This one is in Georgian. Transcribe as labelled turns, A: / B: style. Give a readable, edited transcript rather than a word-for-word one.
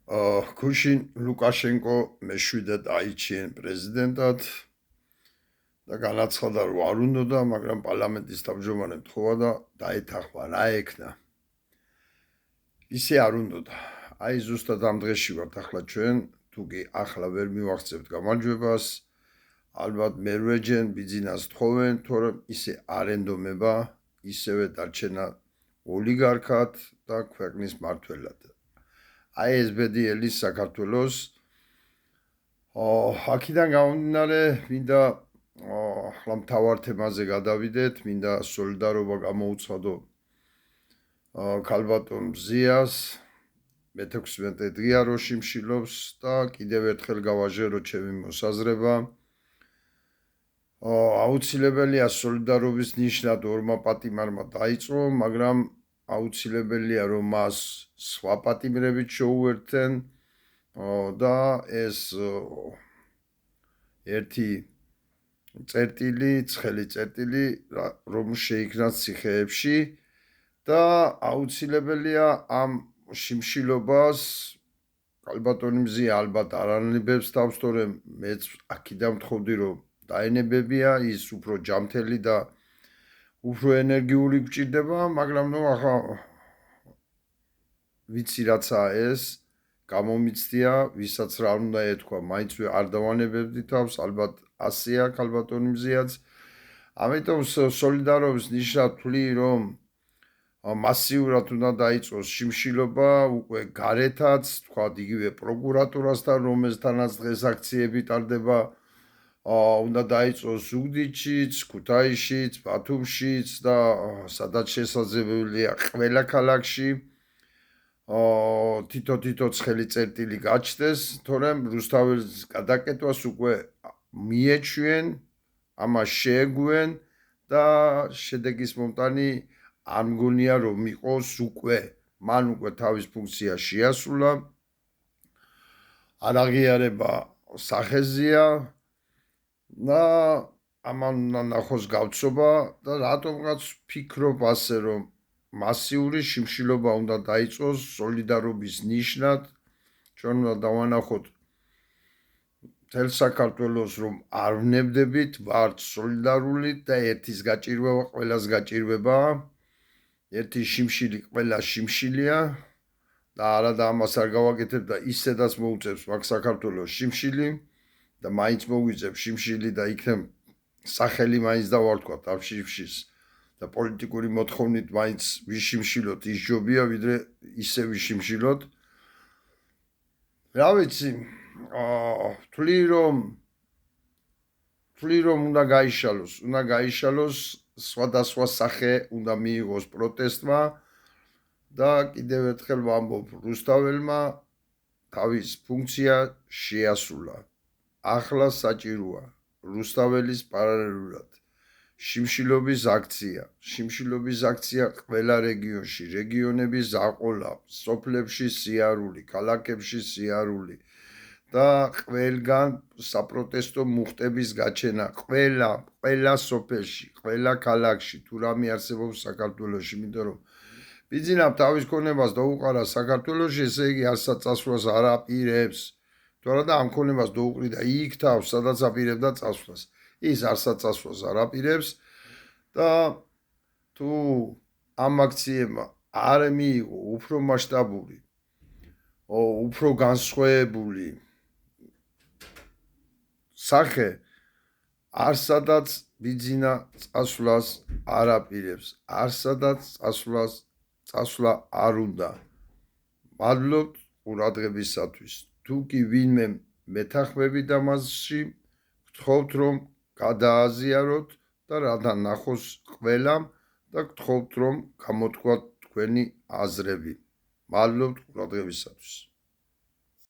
A: გუშინ ლუკაშენკო მეშვიდე დაიჩიენ პრეზიდენტად და განაცხადა, რომ არ უნდოდა, მაგრამ პარლამენტის თავმჯდომარემ თხოვა და დაეთანხმა, რა ექნა. ისე არ უნდოდა. აი ზუსტად ამ დღეში ვართ ახლა ჩვენ, თუ კი ახლა ვერ მივახცევთ გამარჯვებას, ალბათ მერვეჯენ ბიძინას თხოვენ, თორემ ისე არ ენდომება, ისევე დარჩენა ოლიგარქად და ქვეყნის მმართველად. აი ეს ბედიელი საქართველოს აქედან გამომდინარე მინდა ახლა მთავარ თემაზე გადავიდეთ, მინდა სოლიდარობა გამოუცხადო ქალბატონ მზიას, მე-16 დღეა რო შიმშილობს და კიდევ ერთხელ გავაჟერო ჩემი მოსაზრება. აუცილებელია სოლიდარობის ნიშნად ორმა პატიმარმა დაიწყო, მაგრამ აუცილებელია რომ მას სხვა პატიმრებით შეუერთდნენ და ეს ერთი წერტილი, ცხელი წერტილი რომ შეიქმნას ციხეებში და აუცილებელია ამ შიმშილობას ქალბატონი მზია ალბათ არ ანებებს თავს, თორემ მეც აქედან ვთხოვდი რომ დაენებებია, ის უფრო ჯამთელი და უფრო ენერგიული გჭირდება, მაგრამ ნუ ახლა ვიცი რაცაა ეს, გამომიცდია, ვისაც რა უნდა ეთქვა, მაინც არ დავანებებდი თავს, ალბათ ასეა ქალბატონი მზიაც. ამიტომ სოლიდარობის ნიშნად ვთვლი, რომ მასიურად უნდა დაიწყოს შიმშილობა, უკვე გარეთაც, თქვათ იგივე პროკურატურასთან, რომელთანაც დღეს აქციები ტარდება, უნდა დაიწყოს ზუგდიდშიც, ქუთაისშიც, ბათუმშიც და სადაც შესაძლებელია ყველა ქალაქში თითო ცხელი წერტილი გაჩნდეს, თორემ რუსთაველის გადაკეთებას უკვე მიეჩვენ, ამას შეეგუენ და შედეგის მომტანი არ მგონია რომ იყოს უკვე, მან უკვე თავის ფუნქცია შეასრულა, არ აღიარება სახეზია და ამან უნდა ნახოს გავცობა და რატომღაც ვფიქრობ ასე რომ მასიური შიმშილობა უნდა დაიწყოს სოლიდარობის ნიშნად, ჩვენ უნდა დავანახოთ მთელ საქართველოს რომ არ ვნებდებით, ვართ სოლიდარული და ერთის გაჭირვება ყველას გაჭირვება, ერთი შიმშილი ყველა შიმშილია და არადა ამას არ გავაკეთებ და ისედაც მოუწევს მაგ საქართველოს შიმშილი და მაინც მოგვიწევს შიმშილი და იქნებ სახელი მაინც დავარქვა ამ შიმშილს და პოლიტიკური მოთხოვნით მაინც ვიშიმშილოთ ის ჯობია, ვიდრე ისე ვიშიმშილოთ. რა ვიცი, ვთვლი რომ უნდა გაიშალოს, სხვადასხვა სახე უნდა მიიღოს პროტესტმა და კიდევ ერთხელ ვამბობ, რუსთაველმა თავის ფუნქცია შეასრულა. ახლა საჭიროა რუსთაველის პარალელურად შიმშილობის აქცია ყველა რეგიონში, რეგიონების ზაყოლა, სოფლებში სიარული, ქალაქებში სიარული და ყველგან საპროტესტო მუხტების გაჩენა, ყველა სოფელში, ყველა ქალაქში, თუ რამე არსებობს საქართველოში, იმიტომ რომ ბიძინამ თავის ქონებას დაუყარა საქართველოში, ესე იგი არსაც წასვლას არ აპირებს. თუ არა და ამ ქონებას დაუყრიდა იქ თავს, სადაც აპირებდა წასვლას. ის არსაც წასვლას არ აპირებს და თუ ამ აქციებმა არ მიიღო უფრო მასშტაბური, უფრო განსხვავებული სახე, არსადაც ბიძინა წასვლას არ აპირებს, არსადაც წასვლა არ უნდა. მადლობთ ყურადღებისათვის. თუ კი ვინმე მეთანხმებით ამასში, გთხოვთ რომ გადააზიაროთ და რათა ნახოს ყველამ და გთხოვთ რომ გამოთქვათ თქვენი აზრები. მადლობთ ყურადღებისათვის.